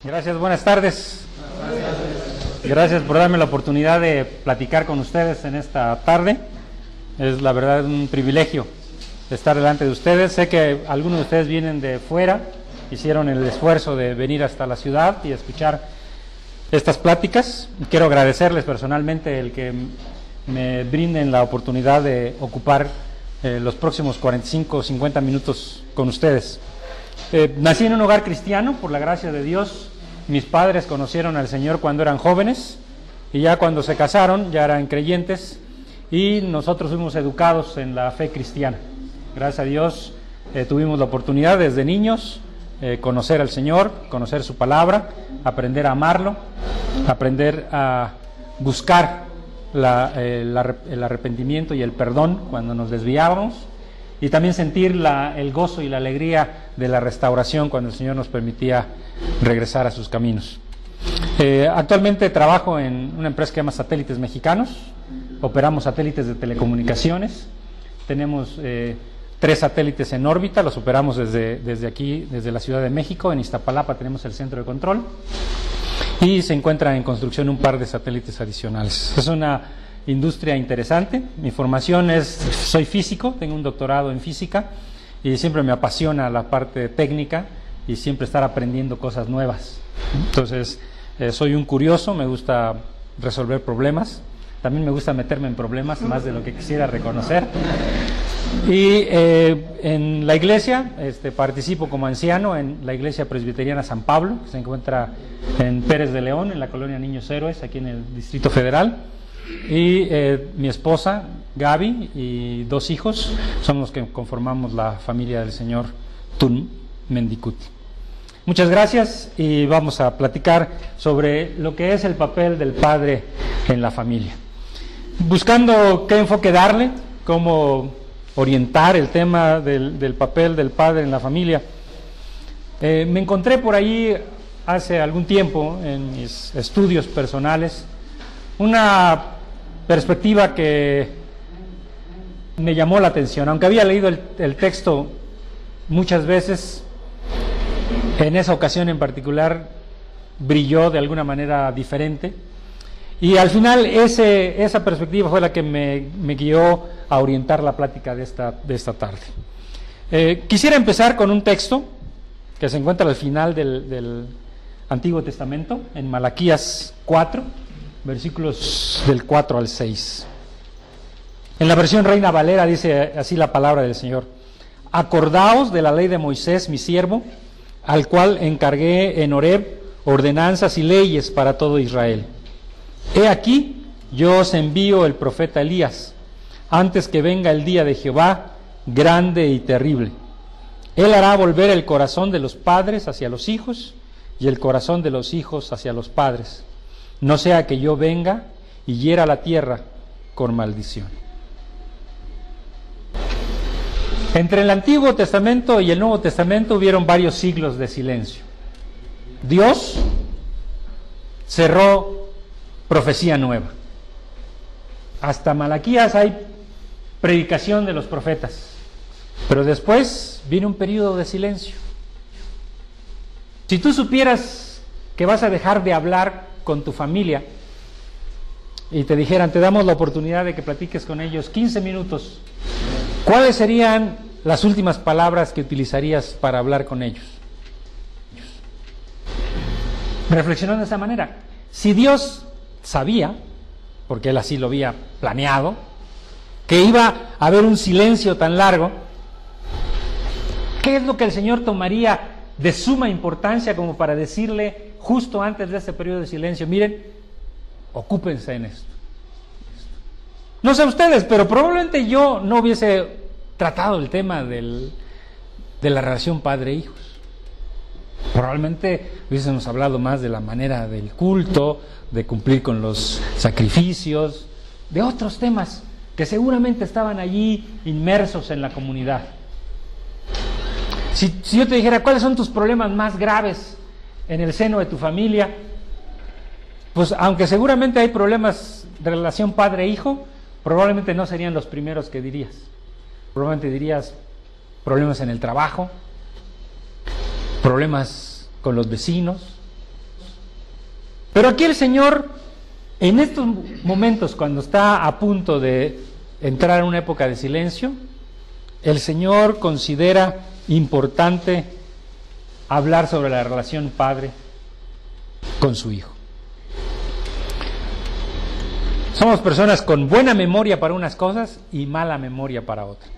Gracias, buenas tardes. Gracias por darme la oportunidad de platicar con ustedes en esta tarde. Es la verdad un privilegio estar delante de ustedes. Sé que algunos de ustedes vienen de fuera, hicieron el esfuerzo de venir hasta la ciudad y escuchar estas pláticas. Quiero agradecerles personalmente el que me brinden la oportunidad de ocupar los próximos 45 o 50 minutos con ustedes. Nací en un hogar cristiano, por la gracia de Dios. Mis padres conocieron al Señor cuando eran jóvenes y ya cuando se casaron ya eran creyentes y nosotros fuimos educados en la fe cristiana. Gracias a Dios tuvimos la oportunidad desde niños conocer al Señor, conocer su palabra, aprender a amarlo, aprender a buscar el arrepentimiento y el perdón cuando nos desviábamos y también sentir el gozo y la alegría de la restauración cuando el Señor nos permitía regresar a sus caminos. Actualmente trabajo en una empresa que se llama Satélites Mexicanos. Operamos satélites de telecomunicaciones. Tenemos 3 satélites en órbita, los operamos desde aquí, desde la Ciudad de México. En Iztapalapa tenemos el centro de control y se encuentra en construcción un par de satélites adicionales. Es una industria interesante. Mi formación soy físico, tengo un doctorado en física y siempre me apasiona la parte técnica y siempre estar aprendiendo cosas nuevas. Entonces, soy un curioso, me gusta resolver problemas, también me gusta meterme en problemas más de lo que quisiera reconocer. Y en la iglesia participo como anciano en la Iglesia Presbiteriana San Pablo, que se encuentra en Pérez de León, en la colonia Niños Héroes, aquí en el Distrito Federal. Y mi esposa, Gaby, y 2 hijos son los que conformamos la familia del señor Tun Mendicuti. Muchas gracias y vamos a platicar sobre lo que es el papel del padre en la familia. Buscando qué enfoque darle, cómo orientar el tema del papel del padre en la familia, me encontré por ahí hace algún tiempo en mis estudios personales una perspectiva que me llamó la atención. Aunque había leído el texto muchas veces, en esa ocasión en particular brilló de alguna manera diferente. Y al final esa perspectiva fue la que me guió a orientar la plática de esta tarde. Quisiera empezar con un texto que se encuentra al final del Antiguo Testamento, en Malaquías 4, versículos del 4 al 6. En la versión Reina Valera dice así la palabra del Señor: Acordaos de la ley de Moisés, mi siervo, al cual encargué en Horeb ordenanzas y leyes para todo Israel. He aquí, yo os envío el profeta Elías, antes que venga el día de Jehová, grande y terrible. Él hará volver el corazón de los padres hacia los hijos, y el corazón de los hijos hacia los padres, no sea que yo venga y hiera la tierra con maldición. Entre el Antiguo Testamento y el Nuevo Testamento hubieron varios siglos de silencio. Dios cerró profecía nueva. Hasta Malaquías hay predicación de los profetas, pero después vino un periodo de silencio. Si tú supieras que vas a dejar de hablar con tu familia y te dijeran, te damos la oportunidad de que platiques con ellos 15 minutos, ¿cuáles serían las últimas palabras que utilizarías para hablar con ellos? Reflexionando de esa manera, si Dios sabía, porque Él así lo había planeado, que iba a haber un silencio tan largo, ¿qué es lo que el Señor tomaría de suma importancia como para decirle justo antes de este periodo de silencio? Miren, ocúpense en esto. No sé ustedes, pero probablemente yo no hubiese tratado el tema de la relación padre-hijos. Probablemente hubiésemos hablado más de la manera del culto, de cumplir con los sacrificios, de otros temas que seguramente estaban allí inmersos en la comunidad. Si yo te dijera, ¿cuáles son tus problemas más graves en el seno de tu familia? Pues aunque seguramente hay problemas de relación padre-hijo, probablemente no serían los primeros que dirías. Probablemente dirías problemas en el trabajo, problemas con los vecinos, Pero aquí el Señor, en estos momentos, cuando está a punto de entrar en una época de silencio, el Señor considera importante hablar sobre la relación padre con su hijo. Somos personas con buena memoria para unas cosas y mala memoria para otras.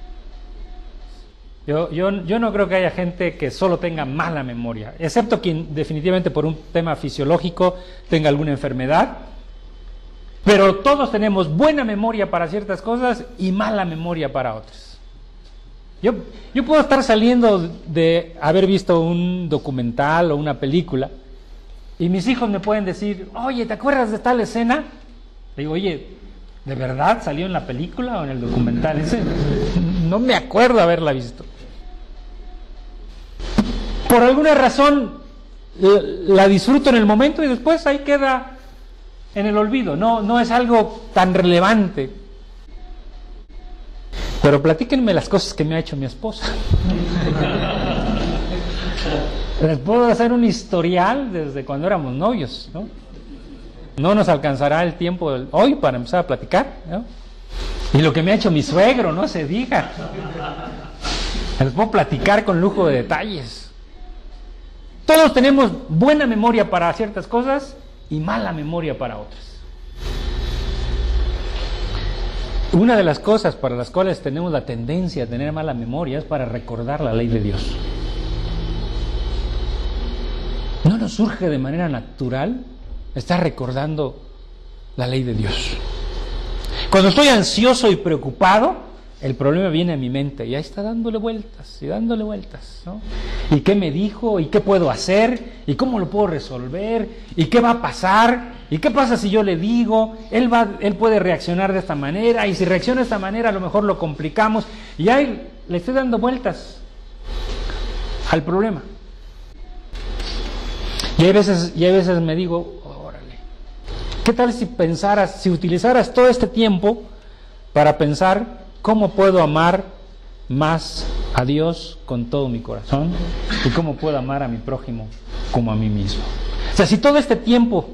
Yo no creo que haya gente que solo tenga mala memoria, excepto quien definitivamente por un tema fisiológico tenga alguna enfermedad, pero todos tenemos buena memoria para ciertas cosas y mala memoria para otras. Yo puedo estar saliendo de haber visto un documental o una película y mis hijos me pueden decir, oye, ¿te acuerdas de tal escena? Le digo, oye, ¿de verdad salió en la película o en el documental? No me acuerdo haberla visto. Por alguna razón la disfruto en el momento y después ahí queda en el olvido. No es algo tan relevante. Pero platíquenme las cosas que me ha hecho mi esposa. Les puedo hacer un historial desde cuando éramos novios, ¿no? No nos alcanzará el tiempo hoy para empezar a platicar, ¿no? Y lo que me ha hecho mi suegro, no se diga. Les puedo platicar con lujo de detalles. Todos tenemos buena memoria para ciertas cosas y mala memoria para otras. Una de las cosas para las cuales tenemos la tendencia a tener mala memoria es para recordar la ley de Dios. ¿No nos surge de manera natural estar recordando la ley de Dios? Cuando estoy ansioso y preocupado, el problema viene a mi mente y ahí está dándole vueltas y dándole vueltas, ¿no? ¿Y qué me dijo? ¿Y qué puedo hacer? ¿Y cómo lo puedo resolver? ¿Y qué va a pasar? ¿Y qué pasa si yo le digo? Él puede reaccionar de esta manera, y si reacciona de esta manera a lo mejor lo complicamos, y ahí le estoy dando vueltas al problema. Y hay veces me digo, órale, ¿qué tal si utilizaras todo este tiempo para pensar cómo puedo amar más a Dios con todo mi corazón y cómo puedo amar a mi prójimo como a mí mismo? O sea, si todo este tiempo,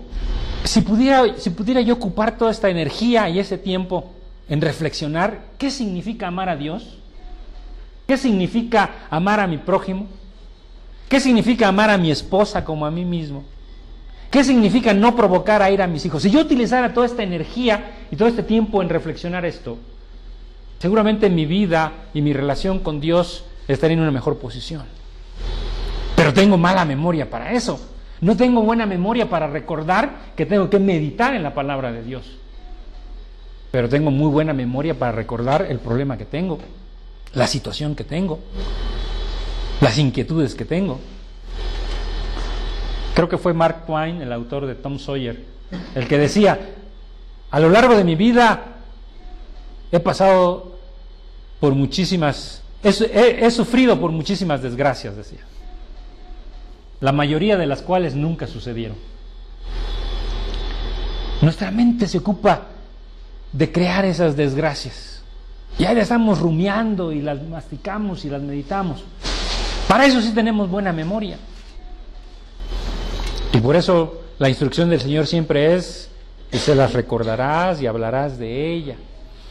si pudiera yo ocupar toda esta energía y ese tiempo en reflexionar qué significa amar a Dios, qué significa amar a mi prójimo, qué significa amar a mi esposa como a mí mismo, qué significa no provocar a ira a mis hijos. Si yo utilizara toda esta energía y todo este tiempo en reflexionar esto, seguramente mi vida y mi relación con Dios estaría en una mejor posición. Pero tengo mala memoria para eso. No tengo buena memoria para recordar que tengo que meditar en la palabra de Dios. Pero tengo muy buena memoria para recordar el problema que tengo, la situación que tengo, las inquietudes que tengo. Creo que fue Mark Twain, el autor de Tom Sawyer, el que decía, a lo largo de mi vida he pasado por muchísimas, he sufrido por muchísimas desgracias, decía, la mayoría de las cuales nunca sucedieron. Nuestra mente se ocupa de crear esas desgracias y ahí las estamos rumiando y las masticamos y las meditamos. Para eso sí tenemos buena memoria. Y por eso la instrucción del Señor siempre es, y se las recordarás y hablarás de ella.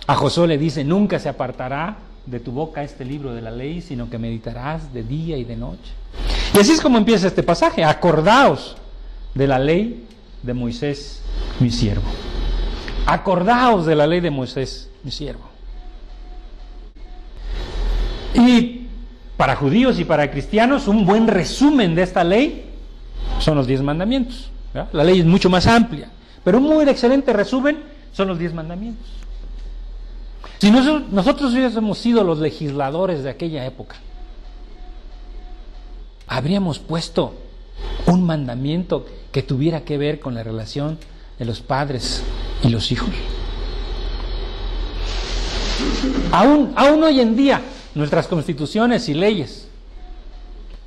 A Josué le dice, nunca se apartará de tu boca este libro de la ley, sino que meditarás de día y de noche. Y así es como empieza este pasaje. Acordaos de la ley de Moisés, mi siervo. Acordaos de la ley de Moisés, mi siervo. Y para judíos y para cristianos, un buen resumen de esta ley son los 10 mandamientos, ¿verdad? La ley es mucho más amplia, pero un muy excelente resumen son los 10 mandamientos. Si nosotros hubiésemos sido los legisladores de aquella época, habríamos puesto un mandamiento que tuviera que ver con la relación de los padres y los hijos. Aún hoy en día, nuestras constituciones y leyes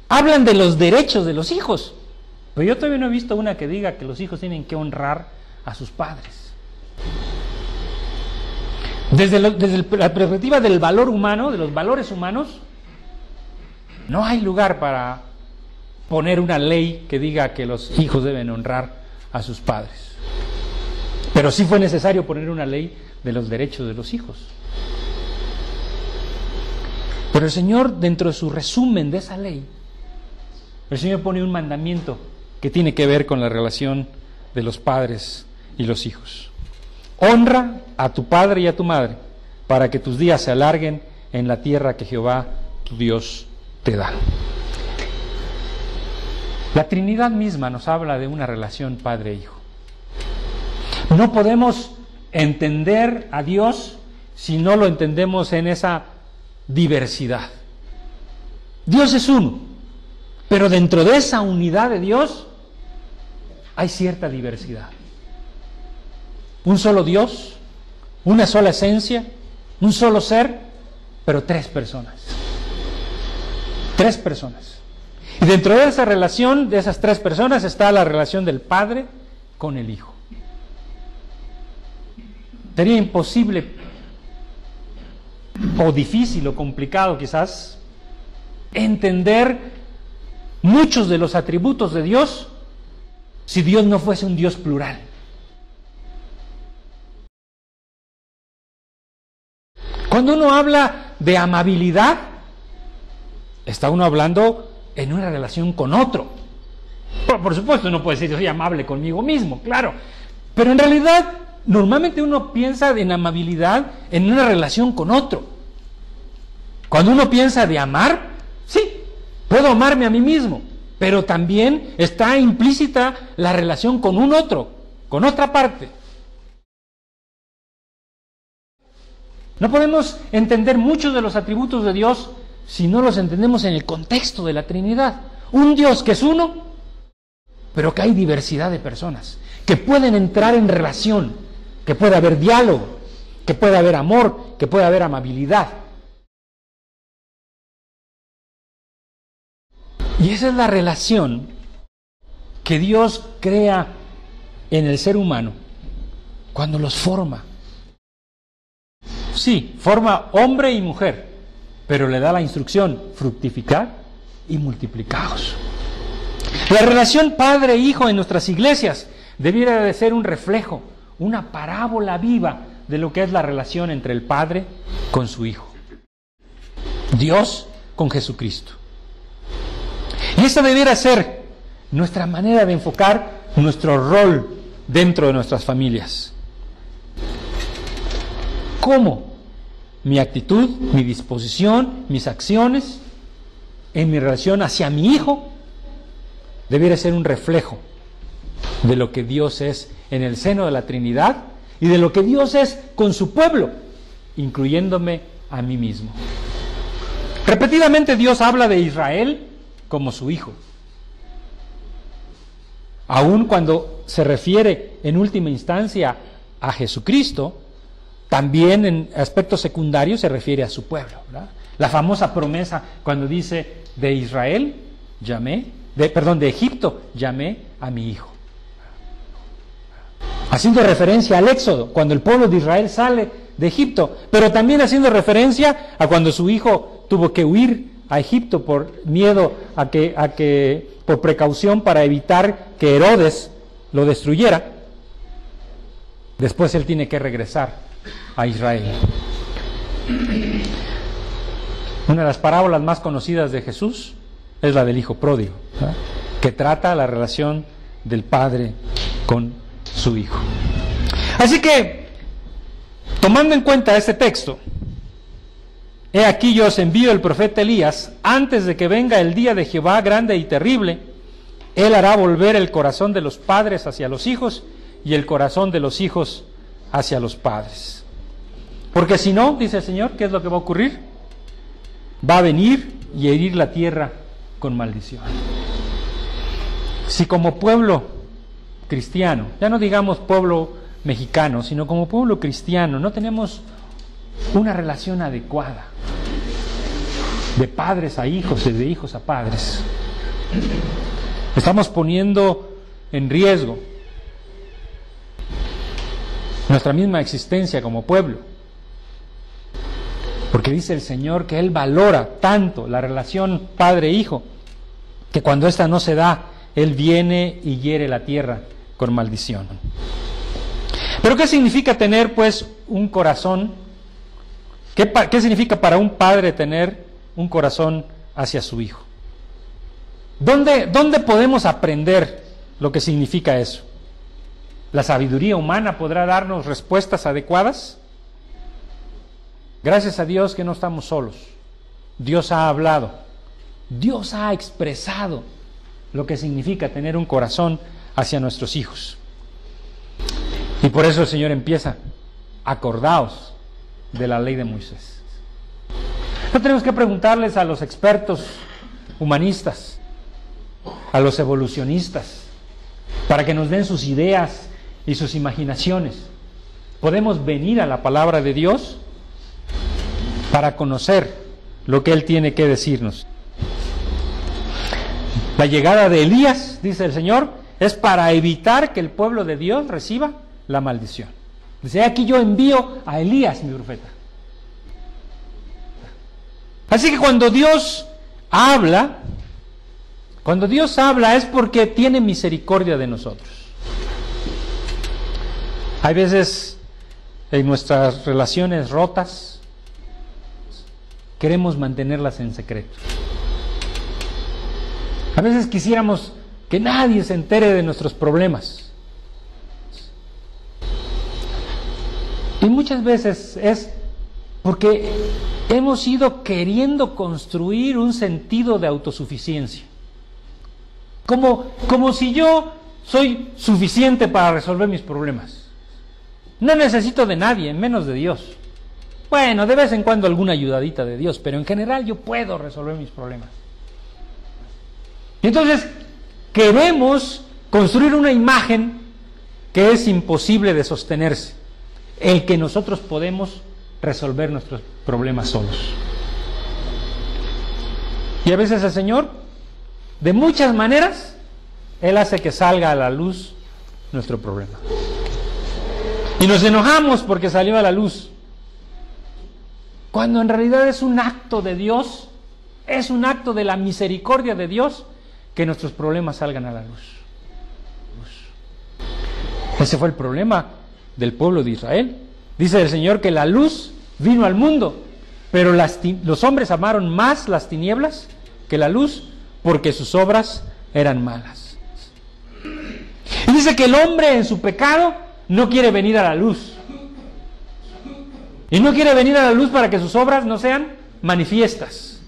hablan de los derechos de los hijos, pero yo todavía no he visto una que diga que los hijos tienen que honrar a sus padres. Desde la perspectiva del valor humano, de los valores humanos, no hay lugar para poner una ley que diga que los hijos deben honrar a sus padres. Pero sí fue necesario poner una ley de los derechos de los hijos. Pero el Señor, dentro de su resumen de esa ley, el Señor pone un mandamiento que tiene que ver con la relación de los padres y los hijos. Honra a tu padre y a tu madre, para que tus días se alarguen en la tierra que Jehová tu Dios te da. La Trinidad misma nos habla de una relación padre-hijo. No podemos entender a Dios si no lo entendemos en esa diversidad. Dios es uno, pero dentro de esa unidad de Dios hay cierta diversidad. Un solo Dios, una sola esencia, un solo ser, pero tres personas. Tres personas. Y dentro de esa relación, de esas tres personas, está la relación del Padre con el Hijo. Sería imposible, o difícil, o complicado quizás, entender muchos de los atributos de Dios si Dios no fuese un Dios plural. Cuando uno habla de amabilidad, está uno hablando en una relación con otro. Por supuesto, uno puede decir, yo soy amable conmigo mismo, claro. Pero en realidad, normalmente uno piensa en amabilidad en una relación con otro. Cuando uno piensa de amar, sí, puedo amarme a mí mismo, pero también está implícita la relación con un otro, con otra parte. No podemos entender muchos de los atributos de Dios si no los entendemos en el contexto de la Trinidad. Un Dios que es uno, pero que hay diversidad de personas, que pueden entrar en relación, que puede haber diálogo, que puede haber amor, que puede haber amabilidad. Y esa es la relación que Dios crea en el ser humano cuando los forma. Sí, forma hombre y mujer, pero le da la instrucción: fructificad y multiplicaos. La relación padre-hijo en nuestras iglesias debiera de ser un reflejo, una parábola viva de lo que es la relación entre el Padre con su Hijo, Dios con Jesucristo. Y esa debiera ser nuestra manera de enfocar nuestro rol dentro de nuestras familias. ¿Cómo? Mi actitud, mi disposición, mis acciones en mi relación hacia mi hijo debiera ser un reflejo de lo que Dios es en el seno de la Trinidad y de lo que Dios es con su pueblo, incluyéndome a mí mismo. Repetidamente Dios habla de Israel como su hijo. Aun cuando se refiere en última instancia a Jesucristo, también en aspectos secundarios se refiere a su pueblo, ¿verdad? La famosa promesa cuando dice de Israel de Egipto llamé a mi hijo. Haciendo referencia al Éxodo, cuando el pueblo de Israel sale de Egipto, pero también haciendo referencia a cuando su hijo tuvo que huir a Egipto por miedo por precaución para evitar que Herodes lo destruyera. Después él tiene que regresar a Israel. Una de las parábolas más conocidas de Jesús es la del hijo pródigo, ¿verdad?, que trata la relación del padre con su hijo. Así que, tomando en cuenta este texto, he aquí yo os envío el profeta Elías antes de que venga el día de Jehová grande y terrible. Él hará volver el corazón de los padres hacia los hijos y el corazón de los hijos hacia los padres. Porque si no, dice el Señor, ¿qué es lo que va a ocurrir? Va a venir y herir la tierra con maldición. Si como pueblo cristiano, ya no digamos pueblo mexicano, sino como pueblo cristiano, no tenemos una relación adecuada de padres a hijos y de hijos a padres, estamos poniendo en riesgo nuestra misma existencia como pueblo, porque dice el Señor que Él valora tanto la relación padre-hijo que cuando ésta no se da, Él viene y hiere la tierra con maldición. Pero ¿qué significa tener pues un corazón? ¿Qué significa para un padre tener un corazón hacia su hijo? ¿Dónde podemos aprender lo que significa eso? ¿La sabiduría humana podrá darnos respuestas adecuadas? Gracias a Dios que no estamos solos. Dios ha hablado, Dios ha expresado lo que significa tener un corazón hacia nuestros hijos. Y por eso el Señor empieza: acordaos de la ley de Moisés. No tenemos que preguntarles a los expertos humanistas, a los evolucionistas, para que nos den sus ideas y sus imaginaciones. Podemos venir a la palabra de Dios para conocer lo que Él tiene que decirnos. La llegada de Elías, dice el Señor, es para evitar que el pueblo de Dios reciba la maldición. Dice: aquí yo envío a Elías, mi profeta. Así que cuando Dios habla es porque tiene misericordia de nosotros. Hay veces en nuestras relaciones rotas queremos mantenerlas en secreto. A veces quisiéramos que nadie se entere de nuestros problemas. Y muchas veces es porque hemos ido queriendo construir un sentido de autosuficiencia. Como si yo soy suficiente para resolver mis problemas. No necesito de nadie, menos de Dios. Bueno, de vez en cuando alguna ayudadita de Dios, pero en general yo puedo resolver mis problemas. Y entonces queremos construir una imagen que es imposible de sostenerse, el que nosotros podemos resolver nuestros problemas solos. Y a veces el Señor, de muchas maneras, Él hace que salga a la luz nuestro problema. Y nos enojamos porque salió a la luz, cuando en realidad es un acto de Dios, es un acto de la misericordia de Dios que nuestros problemas salgan a la luz. Ese fue el problema del pueblo de Israel. Dice el Señor que la luz vino al mundo, pero los hombres amaron más las tinieblas que la luz, porque sus obras eran malas. Y dice que el hombre en su pecado no quiere venir a la luz. Y no quiere venir a la luz para que sus obras no sean manifiestas.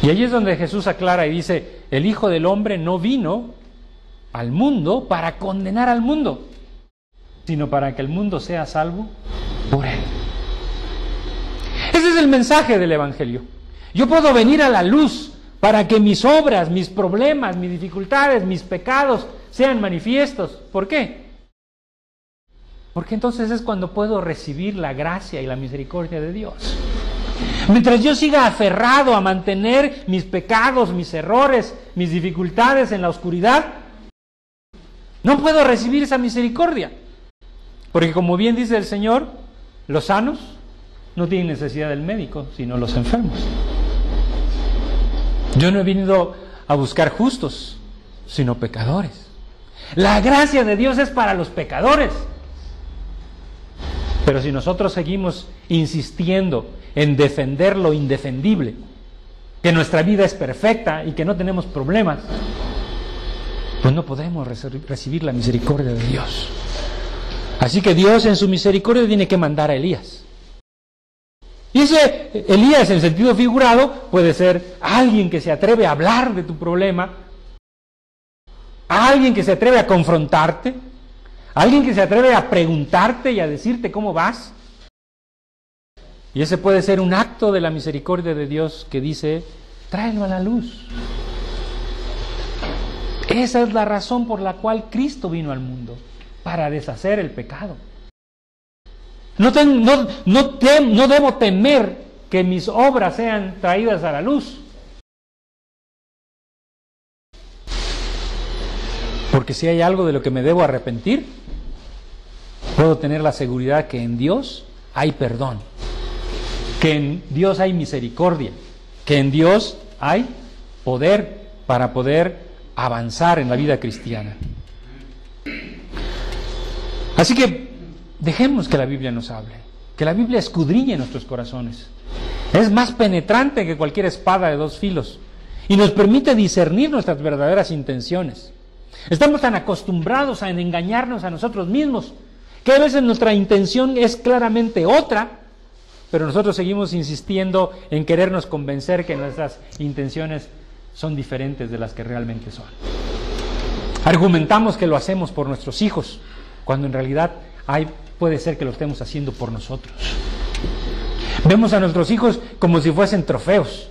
Y allí es donde Jesús aclara y dice: el Hijo del Hombre no vino al mundo para condenar al mundo, sino para que el mundo sea salvo por Él. Ese es el mensaje del Evangelio. Yo puedo venir a la luz para que mis obras, mis problemas, mis dificultades, mis pecados sean manifiestos. ¿Por qué? Porque entonces es cuando puedo recibir la gracia y la misericordia de Dios. Mientras yo siga aferrado a mantener mis pecados, mis errores, mis dificultades en la oscuridad, no puedo recibir esa misericordia. Porque como bien dice el Señor, los sanos no tienen necesidad del médico, sino los enfermos. Yo no he venido a buscar justos, sino pecadores. La gracia de Dios es para los pecadores. Pero si nosotros seguimos insistiendo en defender lo indefendible, que nuestra vida es perfecta y que no tenemos problemas, pues no podremos recibir la misericordia de Dios. Así que Dios en su misericordia tiene que mandar a Elías. Y ese Elías, en sentido figurado, puede ser alguien que se atreve a hablar de tu problema, alguien que se atreve a confrontarte, alguien que se atreve a preguntarte y a decirte cómo vas. Y ese puede ser un acto de la misericordia de Dios que dice: tráelo a la luz. Esa es la razón por la cual Cristo vino al mundo, para deshacer el pecado. No debo temer que mis obras sean traídas a la luz. Porque si hay algo de lo que me debo arrepentir, puedo tener la seguridad que en Dios hay perdón, que en Dios hay misericordia, que en Dios hay poder para poder avanzar en la vida cristiana. Así que dejemos que la Biblia nos hable, que la Biblia escudriñe nuestros corazones. Es más penetrante que cualquier espada de dos filos y nos permite discernir nuestras verdaderas intenciones. Estamos tan acostumbrados a engañarnos a nosotros mismos que a veces nuestra intención es claramente otra, pero nosotros seguimos insistiendo en querernos convencer que nuestras intenciones son diferentes de las que realmente son. Argumentamos que lo hacemos por nuestros hijos, cuando en realidad puede ser que lo estemos haciendo por nosotros. Vemos a nuestros hijos como si fuesen trofeos,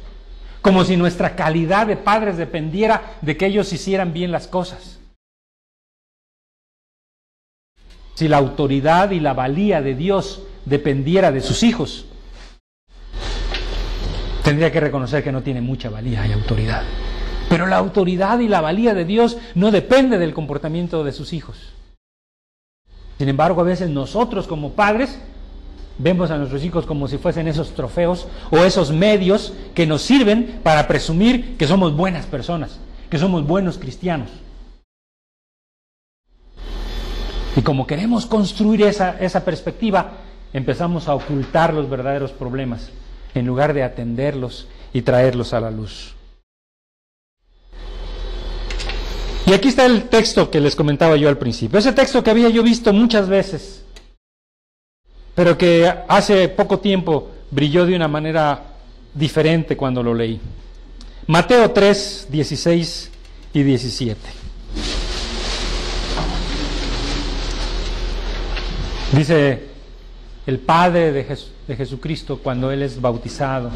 como si nuestra calidad de padres dependiera de que ellos hicieran bien las cosas. Si la autoridad y la valía de Dios dependiera de sus hijos, tendría que reconocer que no tiene mucha valía y autoridad. Pero la autoridad y la valía de Dios no depende del comportamiento de sus hijos. Sin embargo, a veces nosotros como padres vemos a nuestros hijos como si fuesen esos trofeos o esos medios que nos sirven para presumir que somos buenas personas, que somos buenos cristianos. Y como queremos construir esa perspectiva, empezamos a ocultar los verdaderos problemas en lugar de atenderlos y traerlos a la luz. Y aquí está el texto que les comentaba yo al principio. Ese texto que había yo visto muchas veces, pero que hace poco tiempo brilló de una manera diferente cuando lo leí. Mateo 3, 16 y 17. Dice el Padre de Jesucristo cuando Él es bautizado.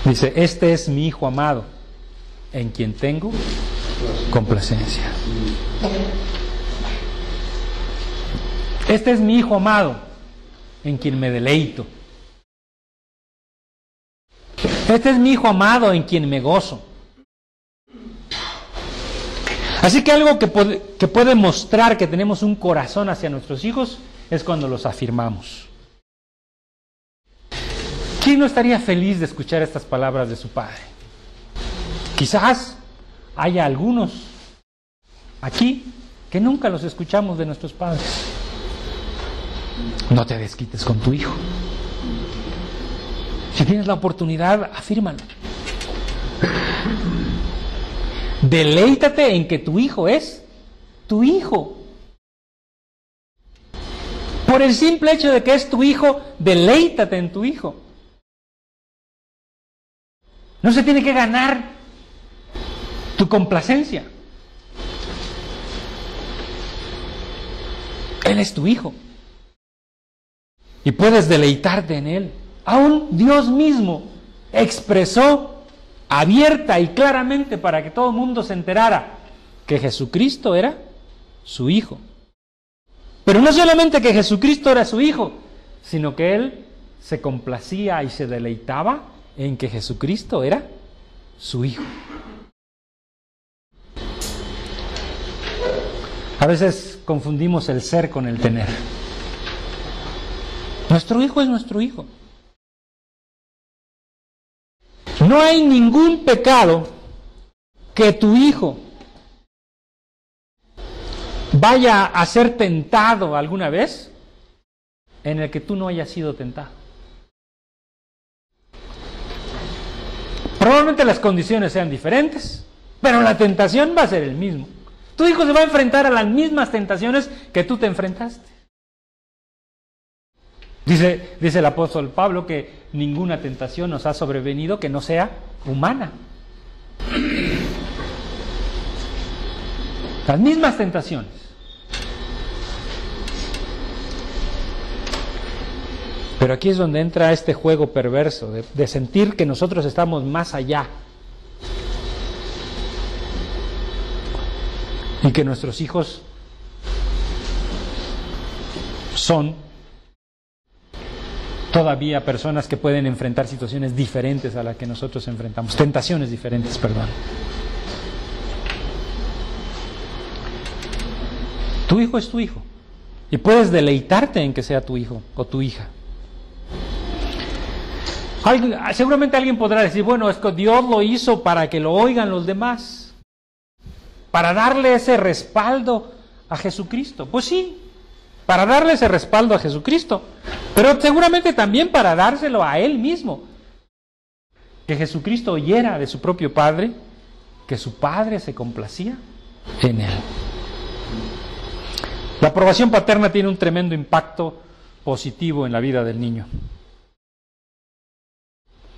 Dice, este es mi Hijo amado, en quien tengo complacencia. Este es mi Hijo amado, en quien me deleito. Este es mi Hijo amado, en quien me gozo. Así que algo que puede mostrar que tenemos un corazón hacia nuestros hijos es cuando los afirmamos. ¿Quién no estaría feliz de escuchar estas palabras de su padre? Quizás haya algunos aquí que nunca los escuchamos de nuestros padres. No te desquites con tu hijo. Si tienes la oportunidad, afírmalo. Deleítate en que tu hijo es tu hijo. Por el simple hecho de que es tu hijo, deleítate en tu hijo. No se tiene que ganar tu complacencia. Él es tu hijo. Y puedes deleitarte en él. Aún Dios mismo expresó abierta y claramente para que todo el mundo se enterara que Jesucristo era su Hijo. Pero no solamente que Jesucristo era su Hijo, sino que Él se complacía y se deleitaba en que Jesucristo era su Hijo. A veces confundimos el ser con el tener. Nuestro hijo es nuestro hijo. No hay ningún pecado que tu hijo vaya a ser tentado alguna vez en el que tú no hayas sido tentado. Probablemente las condiciones sean diferentes, pero la tentación va a ser el mismo. Tu hijo se va a enfrentar a las mismas tentaciones que tú te enfrentaste. Dice el apóstol Pablo que ninguna tentación nos ha sobrevenido que no sea humana. Las mismas tentaciones. Pero aquí es donde entra este juego perverso de sentir que nosotros estamos más allá y que nuestros hijos son todavía personas que pueden enfrentar situaciones diferentes a las que nosotros enfrentamos, tentaciones diferentes, perdón. Tu hijo es tu hijo y puedes deleitarte en que sea tu hijo o tu hija. Seguramente alguien podrá decir, bueno, es que Dios lo hizo para que lo oigan los demás. para darle ese respaldo a Jesucristo. Pues sí, para darle ese respaldo a Jesucristo, pero seguramente también para dárselo a Él mismo. Que Jesucristo oyera de su propio Padre que su Padre se complacía en Él. La aprobación paterna tiene un tremendo impacto positivo en la vida del niño.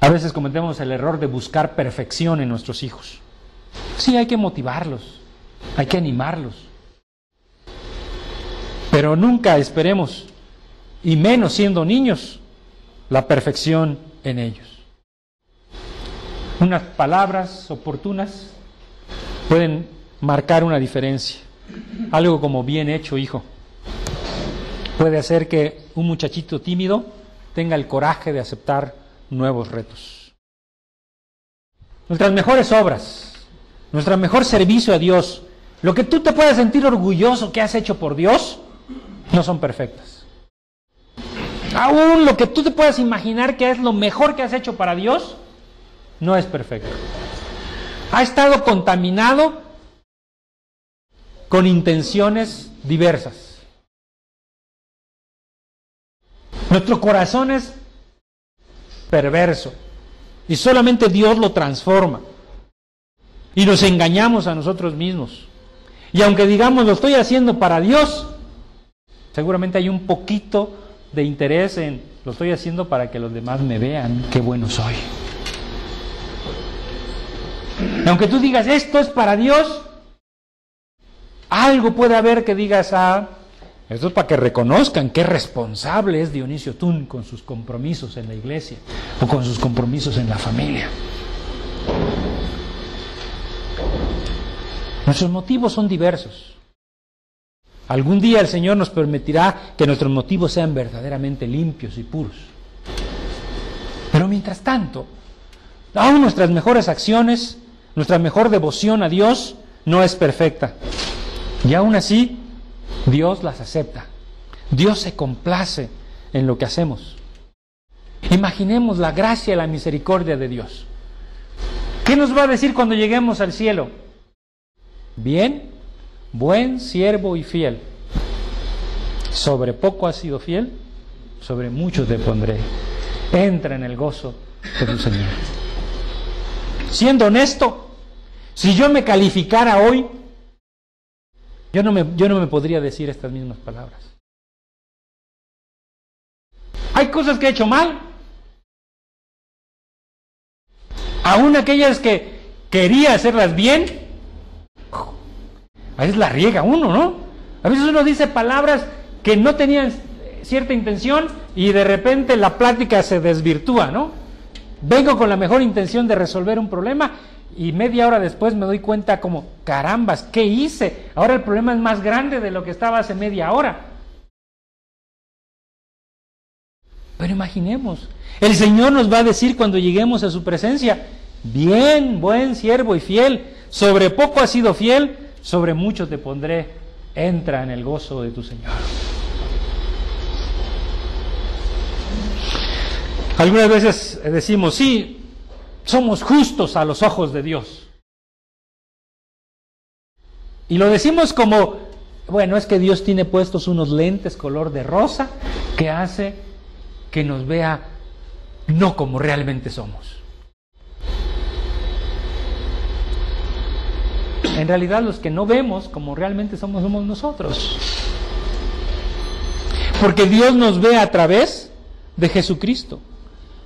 A veces cometemos el error de buscar perfección en nuestros hijos. Sí, hay que motivarlos, hay que animarlos, pero nunca esperemos, y menos siendo niños, la perfección en ellos. Unas palabras oportunas pueden marcar una diferencia. Algo como bien hecho, hijo, puede hacer que un muchachito tímido tenga el coraje de aceptar nuevos retos. Nuestras mejores obras, nuestro mejor servicio a Dios, lo que tú te puedas sentir orgulloso que has hecho por Dios, no son perfectas. Aún lo que tú te puedas imaginar que es lo mejor que has hecho para Dios, no es perfecto. Ha estado contaminado con intenciones diversas. Nuestro corazón es perverso y solamente Dios lo transforma. Y nos engañamos a nosotros mismos. Y aunque digamos lo estoy haciendo para Dios, seguramente hay un poquito de interés en lo estoy haciendo para que los demás me vean qué bueno soy. Y aunque tú digas esto es para Dios, algo puede haber que digas, esto es para que reconozcan qué responsable es Dionisio Tun con sus compromisos en la iglesia o con sus compromisos en la familia. Nuestros motivos son diversos. Algún día el Señor nos permitirá que nuestros motivos sean verdaderamente limpios y puros. Pero mientras tanto, aún nuestras mejores acciones, nuestra mejor devoción a Dios no es perfecta. Y aún así, Dios las acepta. Dios se complace en lo que hacemos. Imaginemos la gracia y la misericordia de Dios. ¿Qué nos va a decir cuando lleguemos al cielo? Bien, buen siervo y fiel. Sobre poco has sido fiel, sobre mucho te pondré. Entra en el gozo de tu Señor. Siendo honesto, si yo me calificara hoy, yo no me podría decir estas mismas palabras. Hay cosas que he hecho mal, aún aquellas que quería hacerlas bien, a veces la riega uno, ¿no? A veces uno dice palabras que no tenían cierta intención y de repente la plática se desvirtúa, ¿no? Vengo con la mejor intención de resolver un problema y media hora después me doy cuenta como, carambas, ¿qué hice? Ahora el problema es más grande de lo que estaba hace media hora. Pero imaginemos, el Señor nos va a decir cuando lleguemos a su presencia, bien, buen siervo y fiel, sobre poco has sido fiel, sobre mucho te pondré, entra en el gozo de tu Señor. Algunas veces decimos, sí, somos justos a los ojos de Dios. Y lo decimos como, bueno, es que Dios tiene puestos unos lentes color de rosa que hace que nos vea no como realmente somos. En realidad los que no vemos como realmente somos nosotros. Porque Dios nos ve a través de Jesucristo.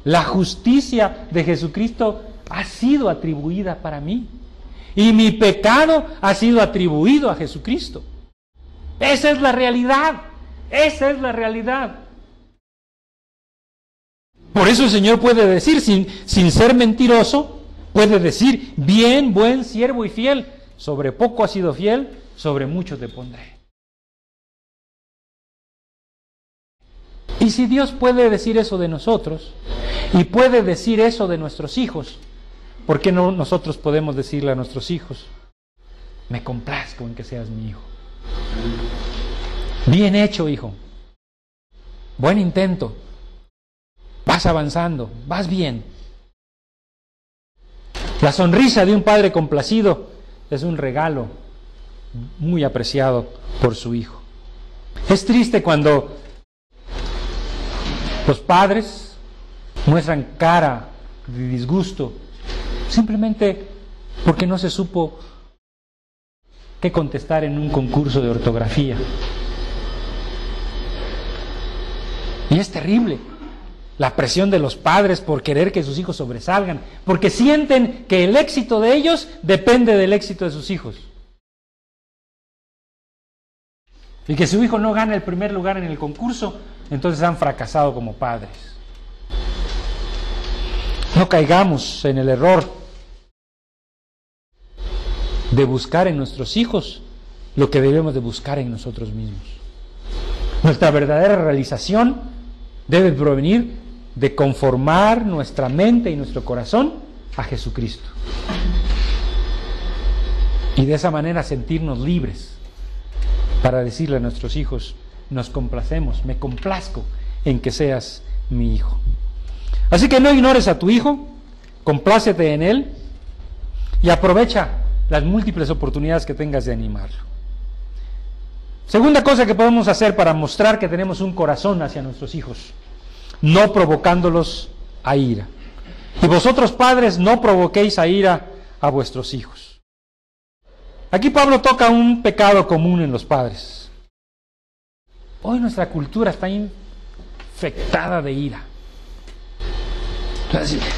La justicia de Jesucristo ha sido atribuida para mí. Y mi pecado ha sido atribuido a Jesucristo. Esa es la realidad. Esa es la realidad. Por eso el Señor puede decir, sin ser mentiroso, puede decir, bien, buen siervo y fiel. Sobre poco has sido fiel, sobre mucho te pondré. Y si Dios puede decir eso de nosotros, y puede decir eso de nuestros hijos, ¿por qué no nosotros podemos decirle a nuestros hijos, me complazco en que seas mi hijo? Bien hecho, hijo. Buen intento. Vas avanzando, vas bien. La sonrisa de un padre complacido es un regalo muy apreciado por su hijo. Es triste cuando los padres muestran cara de disgusto simplemente porque no se supo qué contestar en un concurso de ortografía. Y es terrible la presión de los padres por querer que sus hijos sobresalgan, porque sienten que el éxito de ellos depende del éxito de sus hijos. Y que si su hijo no gana el primer lugar en el concurso, entonces han fracasado como padres. No caigamos en el error de buscar en nuestros hijos lo que debemos de buscar en nosotros mismos. Nuestra verdadera realización debe provenir de conformar nuestra mente y nuestro corazón a Jesucristo. Y de esa manera sentirnos libres para decirle a nuestros hijos: nos complacemos, me complazco en que seas mi hijo. Así que no ignores a tu hijo, complácete en él y aprovecha las múltiples oportunidades que tengas de animarlo. Segunda cosa que podemos hacer para mostrar que tenemos un corazón hacia nuestros hijos: no provocándolos a ira. Y vosotros, padres, no provoquéis a ira a vuestros hijos. Aquí Pablo toca un pecado común en los padres. Hoy nuestra cultura está infectada de ira.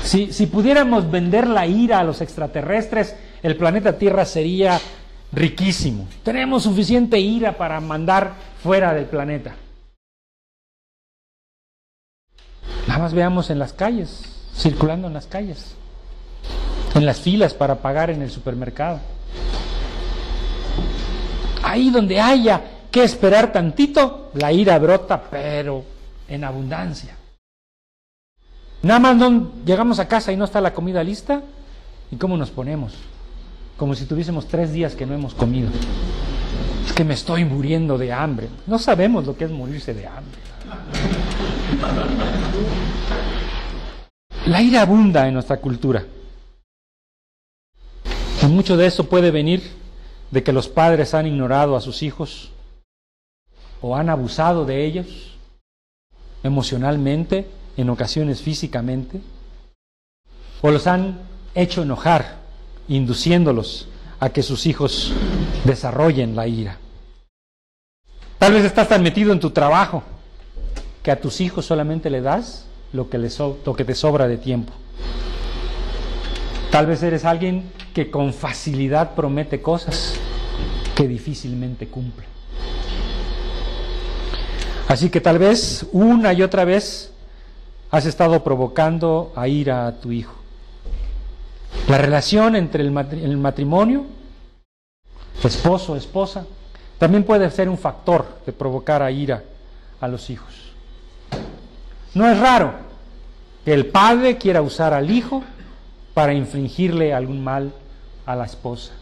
Si pudiéramos vender la ira a los extraterrestres, el planeta Tierra sería riquísimo. Tenemos suficiente ira para mandar fuera del planeta. Nada más veamos en las calles, circulando en las calles, en las filas para pagar en el supermercado. Ahí donde haya que esperar tantito, la ira brota, pero en abundancia. Nada más no llegamos a casa y no está la comida lista, ¿y cómo nos ponemos? Como si tuviésemos 3 días que no hemos comido. Es que me estoy muriendo de hambre. No sabemos lo que es morirse de hambre. La ira abunda en nuestra cultura. Y mucho de eso puede venir de que los padres han ignorado a sus hijos o han abusado de ellos emocionalmente, en ocasiones físicamente, o los han hecho enojar, induciéndolos a que sus hijos desarrollen la ira. Tal vez estás tan metido en tu trabajo que a tus hijos solamente le das lo que te sobra de tiempo. Tal vez eres alguien que con facilidad promete cosas que difícilmente cumple. Así que tal vez una y otra vez has estado provocando a ira a tu hijo. La relación entre el matrimonio, esposo, esposa, también puede ser un factor de provocar a ira a los hijos. No es raro que el padre quiera usar al hijo para infligirle algún mal a la esposa,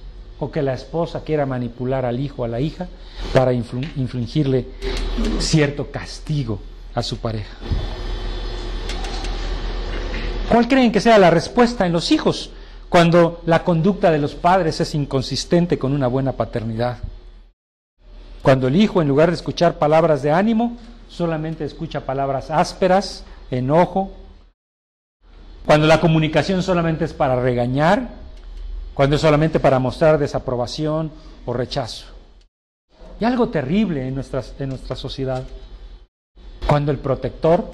o que la esposa quiera manipular al hijo o a la hija para infligirle cierto castigo a su pareja. ¿Cuál creen que sea la respuesta en los hijos cuando la conducta de los padres es inconsistente con una buena paternidad? Cuando el hijo, en lugar de escuchar palabras de ánimo, solamente escucha palabras ásperas, enojo. Cuando la comunicación solamente es para regañar, cuando es solamente para mostrar desaprobación o rechazo. Y algo terrible en nuestra sociedad, cuando el protector,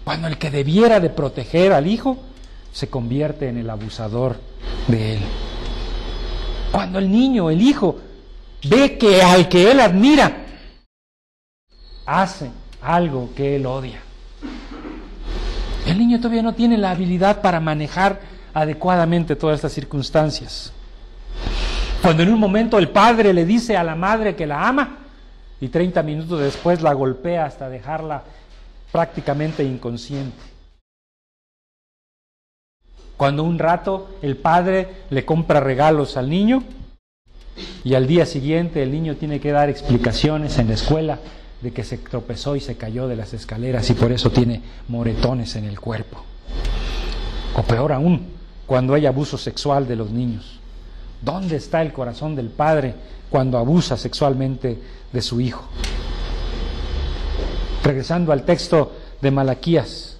cuando el que debiera de proteger al hijo, se convierte en el abusador de él. Cuando el niño, el hijo, ve que al que él admira hace algo que él odia. El niño todavía no tiene la habilidad para manejar adecuadamente todas estas circunstancias. Cuando en un momento el padre le dice a la madre que la ama y 30 minutos después la golpea hasta dejarla prácticamente inconsciente. Cuando un rato el padre le compra regalos al niño y al día siguiente el niño tiene que dar explicaciones en la escuela de que se tropezó y se cayó de las escaleras y por eso tiene moretones en el cuerpo. O peor aún, cuando hay abuso sexual de los niños. ¿Dónde está el corazón del padre cuando abusa sexualmente de su hijo? Regresando al texto de Malaquías,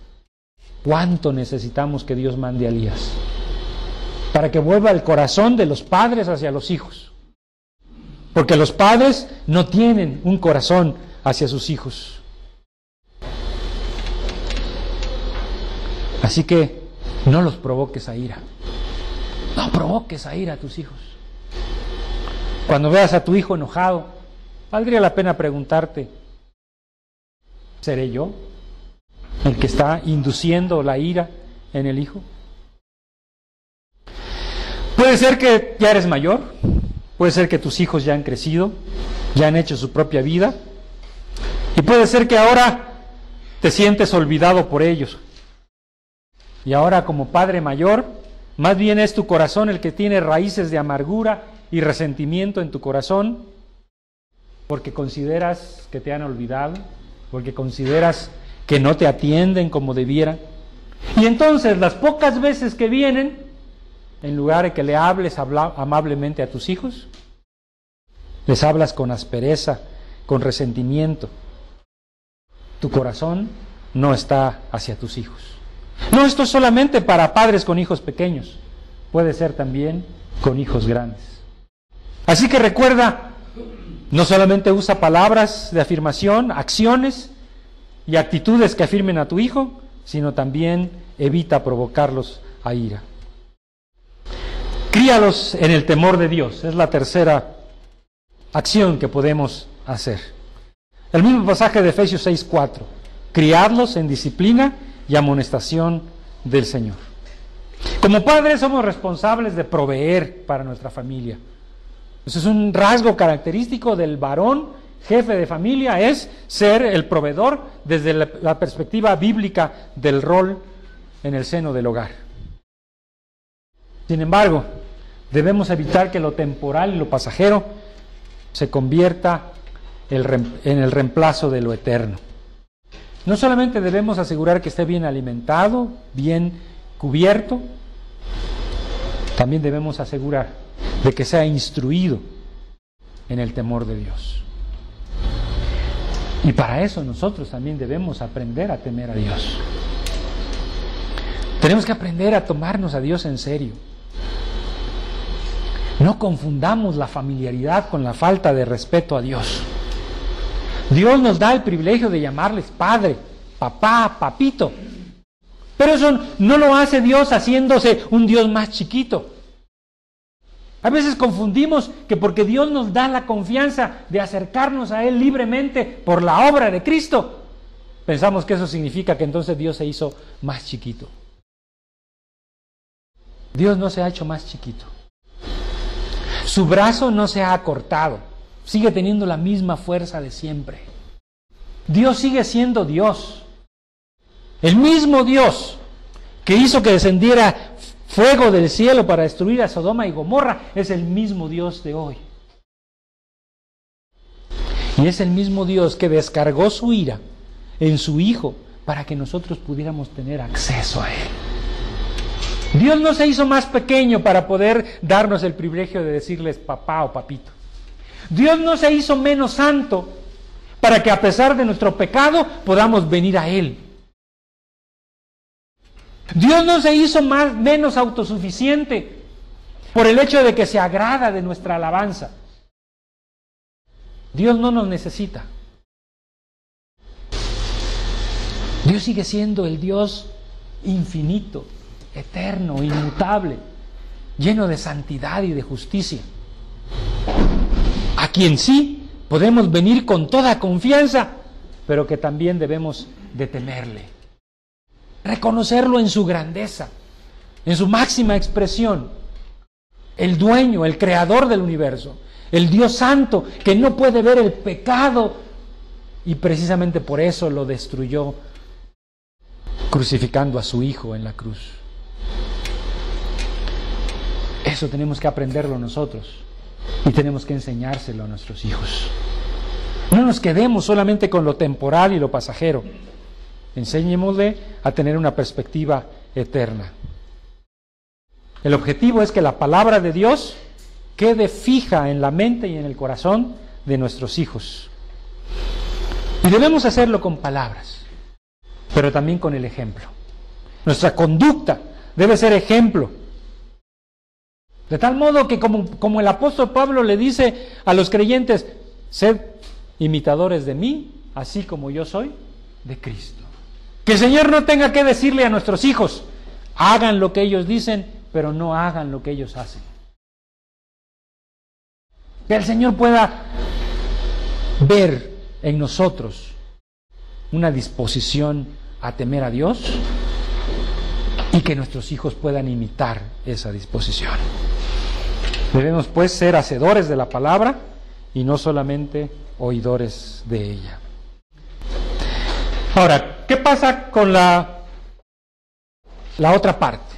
¿cuánto necesitamos que Dios mande a Elías para que vuelva el corazón de los padres hacia los hijos? Porque los padres no tienen un corazón hacia sus hijos. Así que no los provoques a ira. No provoques a ira a tus hijos. Cuando veas a tu hijo enojado, valdría la pena preguntarte, ¿seré yo el que está induciendo la ira en el hijo? Puede ser que ya eres mayor, puede ser que tus hijos ya han crecido, ya han hecho su propia vida, y puede ser que ahora te sientes olvidado por ellos. Y ahora, como padre mayor, más bien es tu corazón el que tiene raíces de amargura y resentimiento en tu corazón, porque consideras que te han olvidado, porque consideras que no te atienden como debieran. Y entonces, las pocas veces que vienen, en lugar de que le hables amablemente a tus hijos, les hablas con aspereza, con resentimiento. Tu corazón no está hacia tus hijos. No, esto es solamente para padres con hijos pequeños. Puede ser también con hijos grandes. Así que recuerda, no solamente usa palabras de afirmación, acciones y actitudes que afirmen a tu hijo, sino también evita provocarlos a ira. Críalos en el temor de Dios. Es la tercera acción que podemos hacer. El mismo pasaje de Efesios 6:4. Criadlos en disciplina y amonestación del Señor. Como padres somos responsables de proveer para nuestra familia. Eso es un rasgo característico del varón, jefe de familia, es ser el proveedor desde la perspectiva bíblica del rol en el seno del hogar. Sin embargo, debemos evitar que lo temporal y lo pasajero se convierta en el reemplazo de lo eterno. No solamente debemos asegurar que esté bien alimentado, bien cubierto, también debemos asegurar de que sea instruido en el temor de Dios. Y para eso nosotros también debemos aprender a temer a Dios. Tenemos que aprender a tomarnos a Dios en serio. No confundamos la familiaridad con la falta de respeto a Dios. Dios nos da el privilegio de llamarles padre, papá, papito. Pero eso no lo hace Dios haciéndose un Dios más chiquito. A veces confundimos que porque Dios nos da la confianza de acercarnos a Él libremente por la obra de Cristo, pensamos que eso significa que entonces Dios se hizo más chiquito. Dios no se ha hecho más chiquito. Su brazo no se ha acortado. Sigue teniendo la misma fuerza de siempre. Dios sigue siendo Dios. El mismo Dios que hizo que descendiera fuego del cielo para destruir a Sodoma y Gomorra es el mismo Dios de hoy. Y es el mismo Dios que descargó su ira en su Hijo para que nosotros pudiéramos tener acceso a Él. Dios no se hizo más pequeño para poder darnos el privilegio de decirles papá o papito. Dios no se hizo menos santo para que a pesar de nuestro pecado podamos venir a Él. Dios no se hizo menos autosuficiente por el hecho de que se agrada de nuestra alabanza. Dios no nos necesita. Dios sigue siendo el Dios infinito, eterno, inmutable, lleno de santidad y de justicia, a quien sí podemos venir con toda confianza, pero que también debemos de temerle, reconocerlo en su grandeza, en su máxima expresión, el dueño, el creador del universo, el Dios santo que no puede ver el pecado y precisamente por eso lo destruyó crucificando a su Hijo en la cruz. Eso tenemos que aprenderlo nosotros y tenemos que enseñárselo a nuestros hijos. No nos quedemos solamente con lo temporal y lo pasajero. Enseñémosle a tener una perspectiva eterna. El objetivo es que la palabra de Dios quede fija en la mente y en el corazón de nuestros hijos. Y debemos hacerlo con palabras, pero también con el ejemplo. Nuestra conducta debe ser ejemplo. De tal modo que como el apóstol Pablo le dice a los creyentes, sed imitadores de mí, así como yo soy de Cristo. Que el Señor no tenga que decirle a nuestros hijos, hagan lo que ellos dicen, pero no hagan lo que ellos hacen. Que el Señor pueda ver en nosotros una disposición a temer a Dios y que nuestros hijos puedan imitar esa disposición. Debemos pues ser hacedores de la palabra y no solamente oidores de ella. Ahora, ¿qué pasa con la otra parte?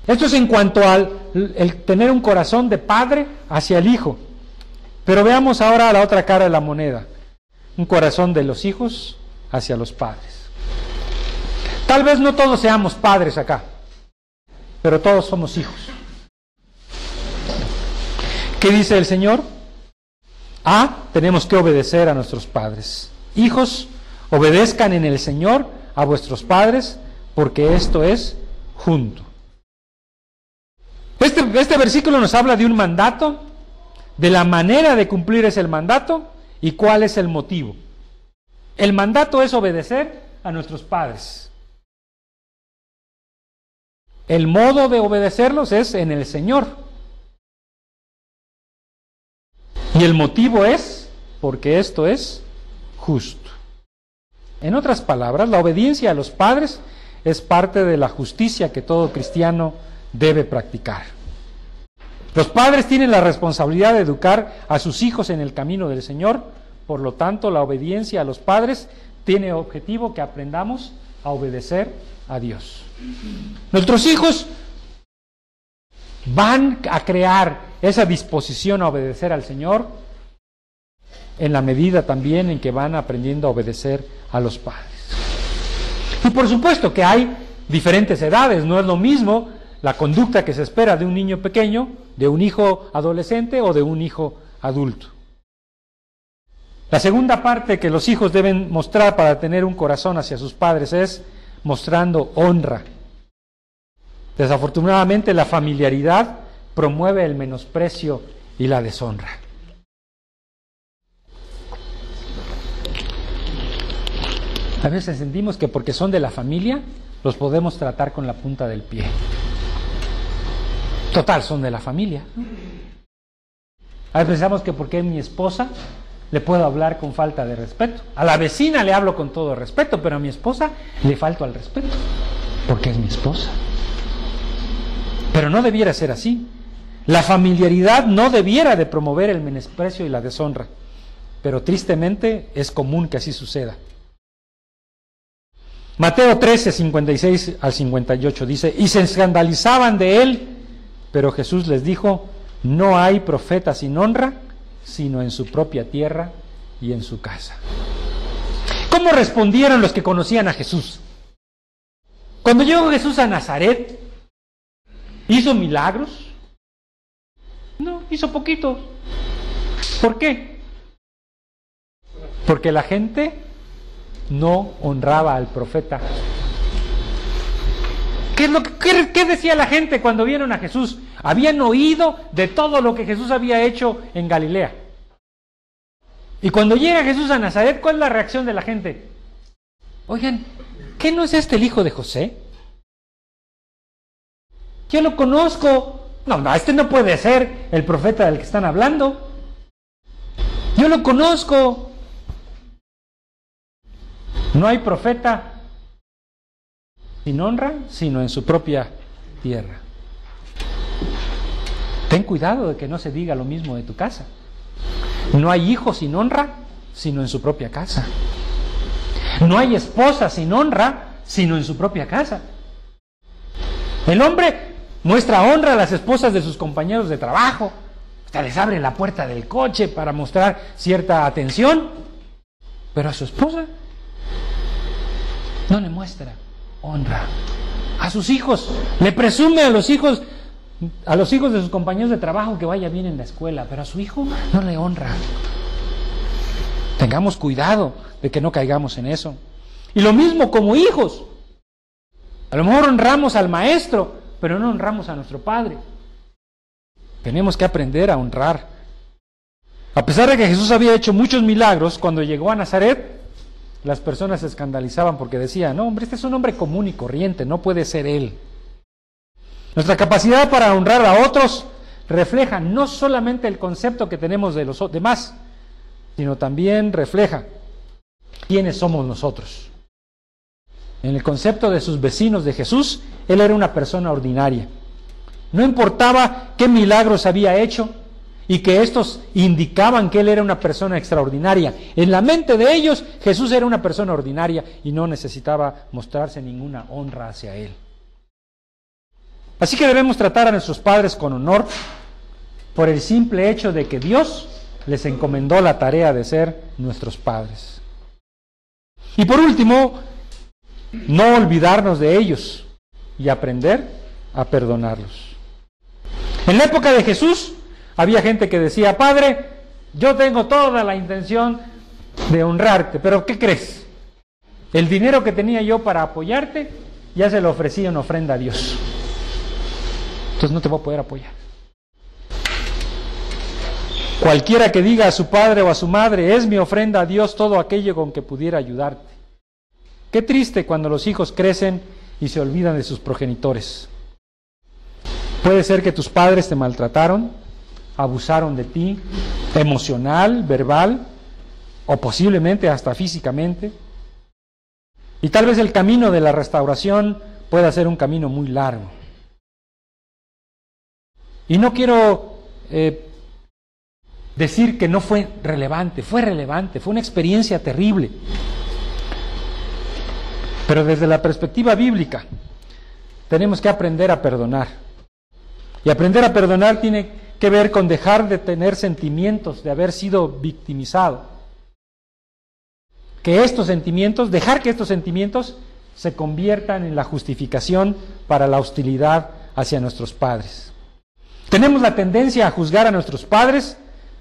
Esto es en cuanto al el tener un corazón de padre hacia el hijo. Pero veamos ahora la otra cara de la moneda. Un corazón de los hijos hacia los padres. Tal vez no todos seamos padres acá, pero todos somos hijos. ¿Qué dice el Señor? Tenemos que obedecer a nuestros padres. Hijos, obedezcan en el Señor a vuestros padres, porque esto es junto. Este versículo nos habla de un mandato, de la manera de cumplir ese mandato y cuál es el motivo. El mandato es obedecer a nuestros padres. El modo de obedecerlos es en el Señor. Y el motivo es porque esto es justo. En otras palabras, la obediencia a los padres es parte de la justicia que todo cristiano debe practicar. Los padres tienen la responsabilidad de educar a sus hijos en el camino del Señor, por lo tanto, la obediencia a los padres tiene objetivo que aprendamos a obedecer a Dios. Nuestros hijos van a crear esa disposición a obedecer al Señor en la medida también en que van aprendiendo a obedecer a los padres. Y por supuesto que hay diferentes edades, no es lo mismo la conducta que se espera de un niño pequeño, de un hijo adolescente o de un hijo adulto. La segunda parte que los hijos deben mostrar para tener un corazón hacia sus padres es mostrando honra. Desafortunadamente, la familiaridad promueve el menosprecio y la deshonra. A veces sentimos que porque son de la familia, los podemos tratar con la punta del pie. Total, son de la familia. A veces pensamos que porque es mi esposa, le puedo hablar con falta de respeto. A la vecina le hablo con todo respeto, pero a mi esposa le falto al respeto, porque es mi esposa. Pero no debiera ser así. La familiaridad no debiera de promover el menosprecio y la deshonra, pero tristemente es común que así suceda. Mateo 13, 56 al 58 dice, y se escandalizaban de él, pero Jesús les dijo, no hay profeta sin honra, sino en su propia tierra y en su casa. ¿Cómo respondieron los que conocían a Jesús? Cuando llegó Jesús a Nazaret, ¿hizo milagros? No, hizo poquito. ¿Por qué? Porque la gente no honraba al profeta. ¿Qué decía la gente cuando vieron a Jesús? Habían oído de todo lo que Jesús había hecho en Galilea. Y cuando llega Jesús a Nazaret, ¿cuál es la reacción de la gente? Oigan, ¿qué no es este el hijo de José? Yo lo conozco. No, este no puede ser el profeta del que están hablando. Yo lo conozco. No hay profeta sin honra, sino en su propia tierra. Ten cuidado de que no se diga lo mismo de tu casa. No hay hijo sin honra, sino en su propia casa. No hay esposa sin honra, sino en su propia casa. El hombre muestra honra a las esposas de sus compañeros de trabajo, hasta les abre la puerta del coche para mostrar cierta atención, pero a su esposa no le muestra honra. A sus hijos, le presume a los hijos a los hijos de sus compañeros de trabajo que vaya bien en la escuela, pero a su hijo no le honra. Tengamos cuidado de que no caigamos en eso. Y lo mismo como hijos. A lo mejor honramos al maestro, pero no honramos a nuestro padre. Tenemos que aprender a honrar. A pesar de que Jesús había hecho muchos milagros, cuando llegó a Nazaret, las personas se escandalizaban porque decían, no, hombre, este es un hombre común y corriente, no puede ser él. Nuestra capacidad para honrar a otros refleja no solamente el concepto que tenemos de los demás, sino también refleja quiénes somos nosotros. En el concepto de sus vecinos de Jesús, él era una persona ordinaria. No importaba qué milagros había hecho y que estos indicaban que él era una persona extraordinaria. En la mente de ellos, Jesús era una persona ordinaria y no necesitaba mostrarse ninguna honra hacia él. Así que debemos tratar a nuestros padres con honor por el simple hecho de que Dios les encomendó la tarea de ser nuestros padres. Y por último, no olvidarnos de ellos y aprender a perdonarlos. En la época de Jesús había gente que decía, Padre, yo tengo toda la intención de honrarte, pero ¿qué crees? El dinero que tenía yo para apoyarte ya se lo ofrecí en ofrenda a Dios. Entonces no te voy a poder apoyar. Cualquiera que diga a su padre o a su madre, es mi ofrenda a Dios todo aquello con que pudiera ayudarte. Qué triste cuando los hijos crecen y se olvidan de sus progenitores. Puede ser que tus padres te maltrataron, abusaron de ti, emocional, verbal, o posiblemente hasta físicamente. Y tal vez el camino de la restauración pueda ser un camino muy largo. Y no quiero decir que no fue relevante, fue una experiencia terrible. Pero desde la perspectiva bíblica, tenemos que aprender a perdonar. Y aprender a perdonar tiene que ver con dejar de tener sentimientos de haber sido victimizado. Dejar que estos sentimientos se conviertan en la justificación para la hostilidad hacia nuestros padres. Tenemos la tendencia a juzgar a nuestros padres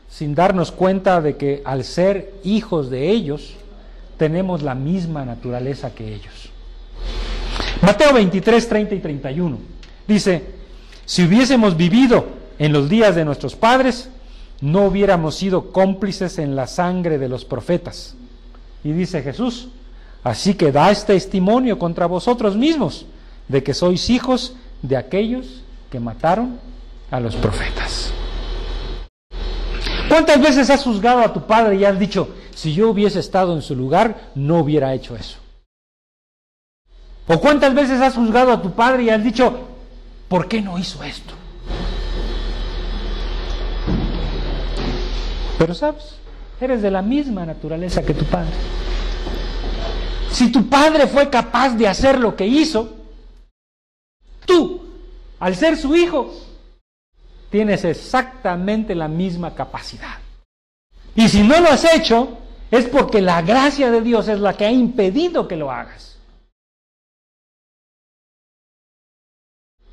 sin darnos cuenta de que al ser hijos de ellos, tenemos la misma naturaleza que ellos. Mateo 23, 30 y 31 dice, si hubiésemos vivido en los días de nuestros padres, no hubiéramos sido cómplices en la sangre de los profetas. Y dice Jesús, así que dais testimonio contra vosotros mismos de que sois hijos de aquellos que mataron a los profetas. ¿Cuántas veces has juzgado a tu padre y has dicho, si yo hubiese estado en su lugar, no hubiera hecho eso? ¿O cuántas veces has juzgado a tu padre y has dicho, ¿por qué no hizo esto? Pero sabes, eres de la misma naturaleza que tu padre. Si tu padre fue capaz de hacer lo que hizo, tú, al ser su hijo, tienes exactamente la misma capacidad. Y si no lo has hecho, es porque la gracia de Dios es la que ha impedido que lo hagas.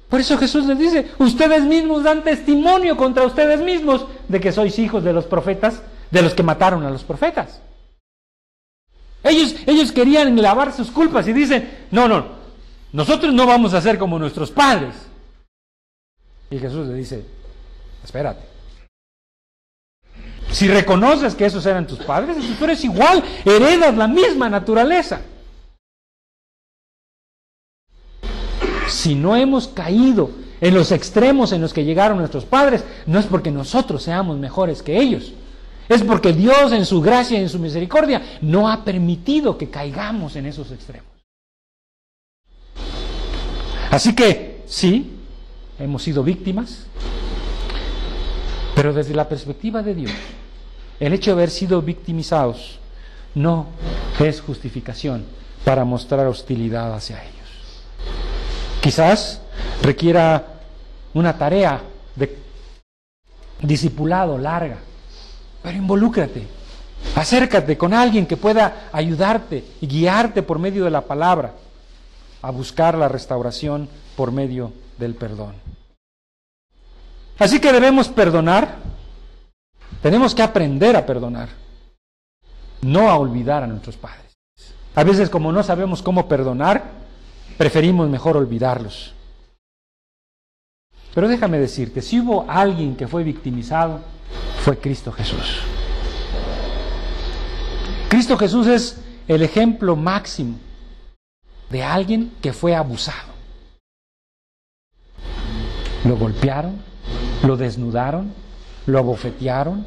Por eso Jesús les dice, ustedes mismos dan testimonio contra ustedes mismos de que sois hijos de los profetas, de los que mataron a los profetas. Ellos querían lavar sus culpas y dicen, no, nosotros no vamos a ser como nuestros padres. Y Jesús le dice, espérate. Si reconoces que esos eran tus padres, tú eres igual, heredas la misma naturaleza. Si no hemos caído en los extremos en los que llegaron nuestros padres, no es porque nosotros seamos mejores que ellos. Es porque Dios en su gracia y en su misericordia no ha permitido que caigamos en esos extremos. Así que, sí, hemos sido víctimas, pero desde la perspectiva de Dios, el hecho de haber sido victimizados no es justificación para mostrar hostilidad hacia ellos. Quizás requiera una tarea de discipulado larga, pero involúcrate, acércate con alguien que pueda ayudarte y guiarte por medio de la palabra a buscar la restauración por medio del perdón. Así que debemos perdonar, tenemos que aprender a perdonar, no a olvidar a nuestros padres. A veces, como no sabemos cómo perdonar, preferimos mejor olvidarlos. Pero déjame decirte, si hubo alguien que fue victimizado, fue Cristo Jesús. Cristo Jesús es el ejemplo máximo de alguien que fue abusado. Lo golpearon, lo desnudaron, lo abofetearon,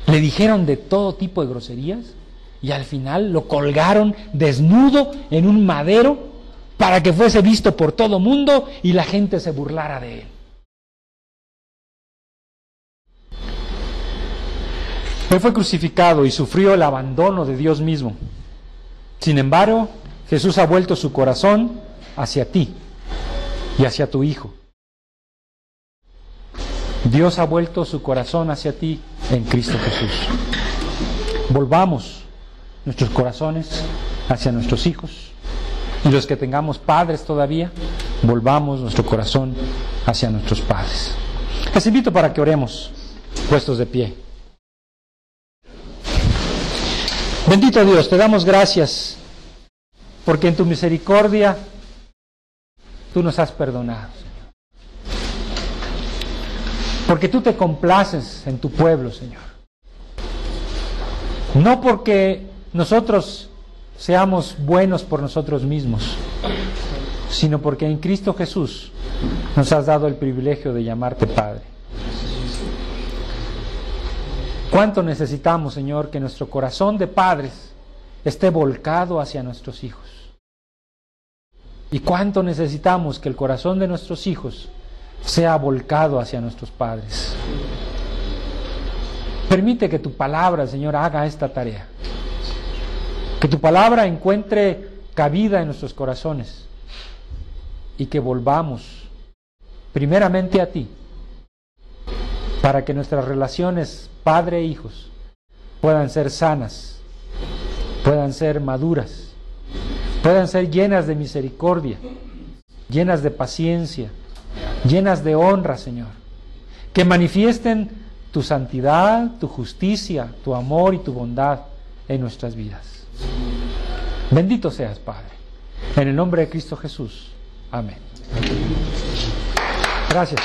le dijeron de todo tipo de groserías y al final lo colgaron desnudo en un madero para que fuese visto por todo mundo y la gente se burlara de él. Él fue crucificado y sufrió el abandono de Dios mismo. Sin embargo, Jesús ha vuelto su corazón hacia ti y hacia tu Hijo. Dios ha vuelto su corazón hacia ti en Cristo Jesús. Volvamos nuestros corazones hacia nuestros hijos. Y los que tengamos padres todavía, volvamos nuestro corazón hacia nuestros padres. Les invito para que oremos, puestos de pie. Bendito Dios, te damos gracias porque en tu misericordia tú nos has perdonado, Señor. Porque tú te complaces en tu pueblo, Señor. No porque nosotros seamos buenos por nosotros mismos, sino porque en Cristo Jesús nos has dado el privilegio de llamarte Padre. ¿Cuánto necesitamos, Señor, que nuestro corazón de padres esté volcado hacia nuestros hijos? ¿Y cuánto necesitamos que el corazón de nuestros hijos sea volcado hacia nuestros padres? Permite que tu palabra, Señor, haga esta tarea. Que tu palabra encuentre cabida en nuestros corazones y que volvamos primeramente a ti, para que nuestras relaciones padre e hijos puedan ser sanas, puedan ser maduras, puedan ser llenas de misericordia, llenas de paciencia, llenas de honra, Señor. Que manifiesten tu santidad, tu justicia, tu amor y tu bondad en nuestras vidas. Bendito seas, Padre. En el nombre de Cristo Jesús. Amén. Gracias.